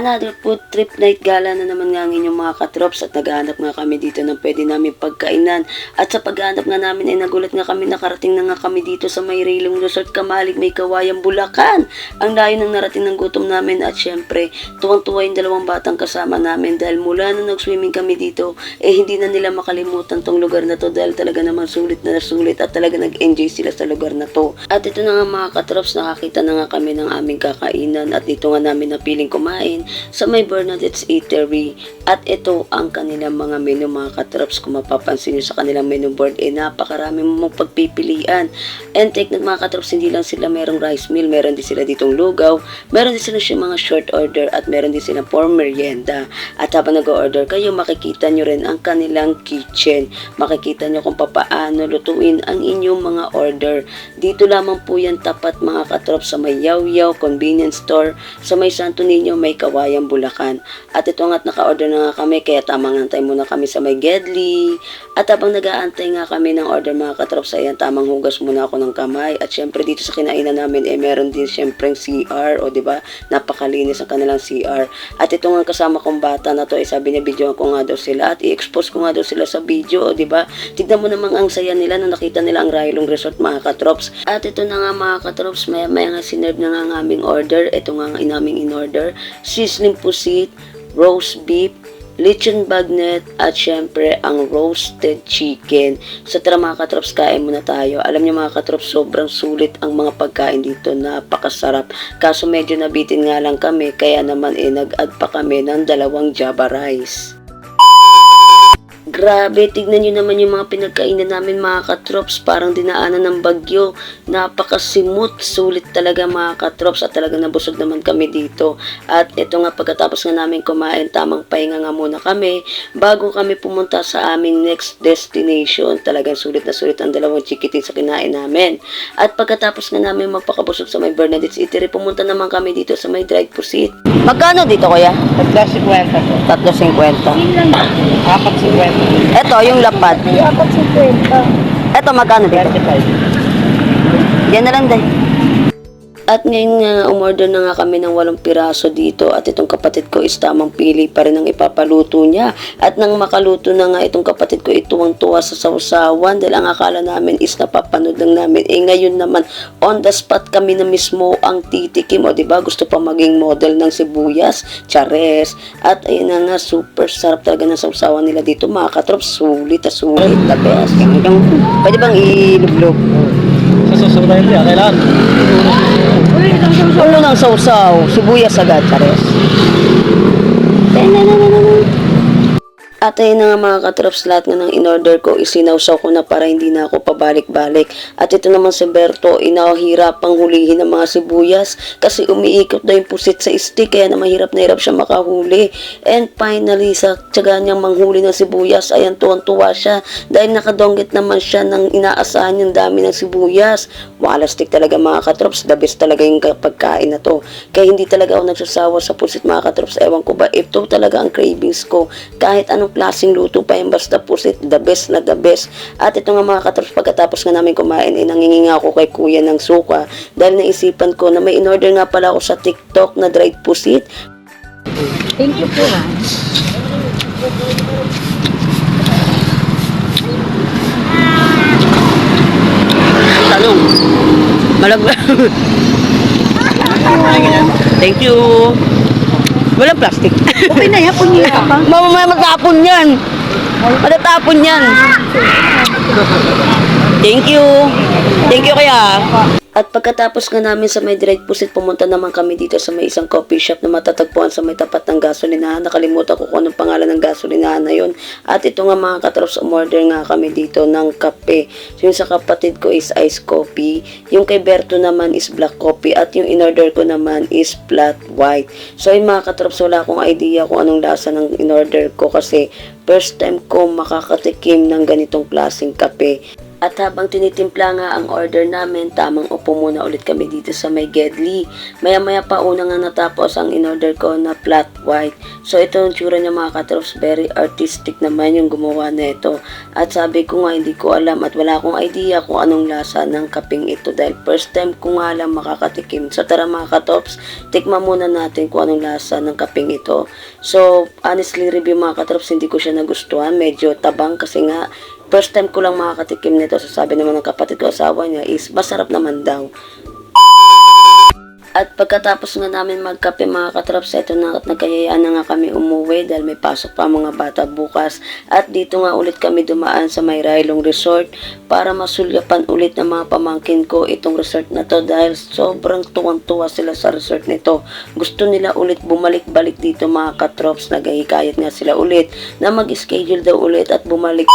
Another food trip night gala na naman nga inyong mga katrops at naghahanap nga kami dito ng pwede namin pagkainan. At sa paghahanap nga namin ay nagulat nga kami, nakarating na nga kami dito sa may Railong Resort Kamalig, may Kawayan, Bulacan. Ang layo ng narating ng gutom namin at syempre tuwang-tuwa yung dalawang batang kasama namin dahil mula nung nag-swimming kami dito hindi na nila makalimutan tong lugar na to dahil talaga naman sulit at talaga nag-enjoy sila sa lugar na to. At ito na nga mga katrops, nakakita na nga kami ng aming kakainan at dito nga namin napiling kumain sa may Bernadette's Eatery. At ito ang kanilang mga menu mga katrops. Kung mapapansin nyo sa kanilang menu board, napakarami mong pagpipilian. And take note mga katrops, hindi lang sila merong rice meal, meron din sila ditong lugaw, meron din sila mga short order at meron din sila for merienda. At habang nag-order kayo, makikita nyo rin ang kanilang kitchen. Makikita nyo kung paano lutuin ang inyong mga order. Dito lamang po yan tapat mga katrops sa may Yaw-Yaw Convenience Store sa may Santo Niño, may Kawayan, Bulacan. At ito nga't naka-order na nga kami, kaya tamang antay muna kami sa may Gedli. At habang nag-aantay nga kami ng order mga katrops, ayan, tamang hugas muna ako ng kamay. At syempre dito sa kinainan namin, meron din syempre CR, o diba, napakalinis ang kanilang CR. At ito nga kasama kong bata na to, sabi niya videoan ko nga daw sila at i-expose ko nga daw sila sa video, o diba. Tignan mo namang ang saya nila nung nakita nila ang Railong Resort mga katrops. At ito na nga mga katrops, maya nga sinerve na nga ang aming order. Ito nga ang aming in-order, sizzling pusit, roast beef, lechon bagnet, at syempre ang roasted chicken. So tara mga katrops, kain muna tayo. Alam niyo mga katrops, sobrang sulit ang mga pagkain dito, napakasarap. Kaso medyo nabitin nga lang kami, kaya naman nag-add pa kami ng 2 Java rice. Grabe, tignan nyo naman yung mga pinagkainan namin mga katrops, parang dinaanan ng bagyo. Napakasimut, sulit talaga mga katrops at talaga nabusog naman kami dito. At ito nga, pagkatapos nga namin kumain, tamang pahinga nga muna kami bago kami pumunta sa aming next destination. Talagang sulit na sulit ang 2 chikiting sa kinain namin. At pagkatapos nga namin magpakabusog sa may Bernadette's Eatery, pumunta naman kami dito sa may dried pusit. Magkano dito kuya? 3.50 po. 3.50. 4.50. Ito, yung lapad. 4.50. Ito, magkano dito? 25. Yan na lang din. At ngayon umorder na nga kami ng 8 piraso dito at itong kapatid ko is tamang pili pa rin ang ipapaluto niya. At nang makaluto na nga itong kapatid ko, tuwang-tuwa sa sausawan dahil ang akala namin is napapanood lang namin. Ngayon naman on the spot kami na mismo ang titikim, o diba, gusto pa maging model ng sibuyas, chares. At ayun na nga, super sarap talaga ng sausawan nila dito mga katrops, sulit at sulit, the best. Pwede bang ilublog? Sa susunod na kailangan. Ulo ng sausaw, sibuyas agad, chares. At ayun na nga mga katrops, lahat nga ng in-order ko, isinawsaw ko na para hindi na ako pabalik-balik. At ito naman si Berto, inahirapang hulihin ng mga sibuyas kasi umiikot na yung pusit sa stick, kaya na mahirap siya makahuli. And finally, sa tiyaga niyang manghuli ng sibuyas, ayan, tuwang-tuwa siya dahil nakadonggit naman siya ng inaasahan yung dami ng sibuyas. Walastik talaga mga katrops, the best talaga yung pagkain na to. Kaya hindi talaga ako nagsasawa sa pusit mga katrops, ewan ko ba, ito talaga ang cravings ko. Kahit anong klaseng luto pa yung basta pusit, the best na the best. At ito nga mga katrops, pagkatapos nga namin kumain, nanginginga ako kay kuya ng suka dahil naisipan ko na may in-order nga pala ako sa TikTok na dried pusit. Thank you po. Tanong, malaglag. Thank you. Walang plastic. Okay na, yapon niyo pa. Mamamaya magtapon yan. Matatapon yan. Thank you. Thank you kaya. At pagkatapos nga namin sa may dried pusit, pumunta naman kami dito sa may isang coffee shop na matatagpuan sa may tapat ng gasolinahan. Nakalimutan ko kung anong pangalan ng gasolinahan na yun. At ito nga mga katrops, umorder nga kami dito ng kape. So, yung sa kapatid ko is iced coffee. Yung kay Berto naman is black coffee. At yung in-order ko naman is flat white. So yung mga katrops, wala akong idea kung anong lasa ng in-order ko kasi first time ko makakatikim ng ganitong klaseng kape. At habang tinitimpla nga ang order namin, tamang upo muna ulit kami dito sa may Gedli. Maya-maya pa una nga natapos ang in-order ko na flat white. So ito ang tsura niya mga katrops, very artistic naman yung gumawa na ito. At sabi ko nga hindi ko alam at wala akong idea kung anong lasa ng kaping ito dahil first time ko nga lang makakatikim. So tara mga katrops, tikman muna natin kung anong lasa ng kaping ito. So honestly review mga katrops, hindi ko siya nagustuhan. Medyo tabang kasi nga first time ko lang makakatikim nito. So sabi naman ng kapatid ko, asawa niya is masarap naman daw. At pagkatapos nga namin magkape mga katrops, ito na at nagkayayaan na nga kami umuwi dahil may pasok pa mga bata bukas. At dito nga ulit kami dumaan sa may Railong Resort para masulyapan ulit ng mga pamangkin ko itong resort na to dahil sobrang tuwang-tuwa sila sa resort nito. Gusto nila ulit bumalik-balik dito mga katrops, nagahikayat nga sila ulit na mag-schedule daw ulit at bumalik.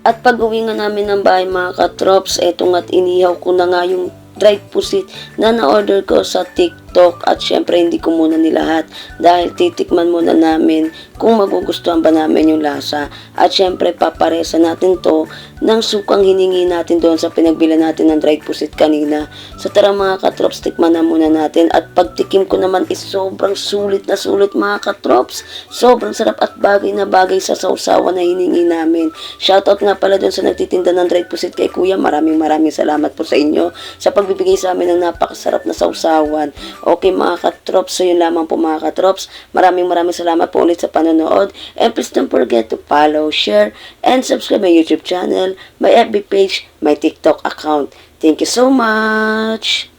At pag uwi nga namin ng bahay mga katrops, eto nga't inihaw ko na nga yung dried pusit na na-order ko sa TikTok at syempre hindi ko muna nilahat dahil titikman muna namin kung magugustuhan ba namin yung lasa at syempre paparesa natin to ng sukang hiningi natin doon sa pinagbila natin ng dried pusit kanina. So tara mga katrops, tikman na muna natin at pagtikim ko naman is sobrang sulit na sulit mga katrops. Sobrang sarap at bagay na bagay sa sausawan na hiningi namin. Shoutout nga pala doon sa nagtitinda ng dried pusit kay Kuya. Maraming salamat po sa inyo sa pagbibigay sa amin ng napakasarap na sausawan. Okay mga katrops, so yun lamang po mga katrops. Maraming salamat po ulit sa panonood. And please don't forget to follow, share, and subscribe my YouTube channel, my FB page, my TikTok account. Thank you so much!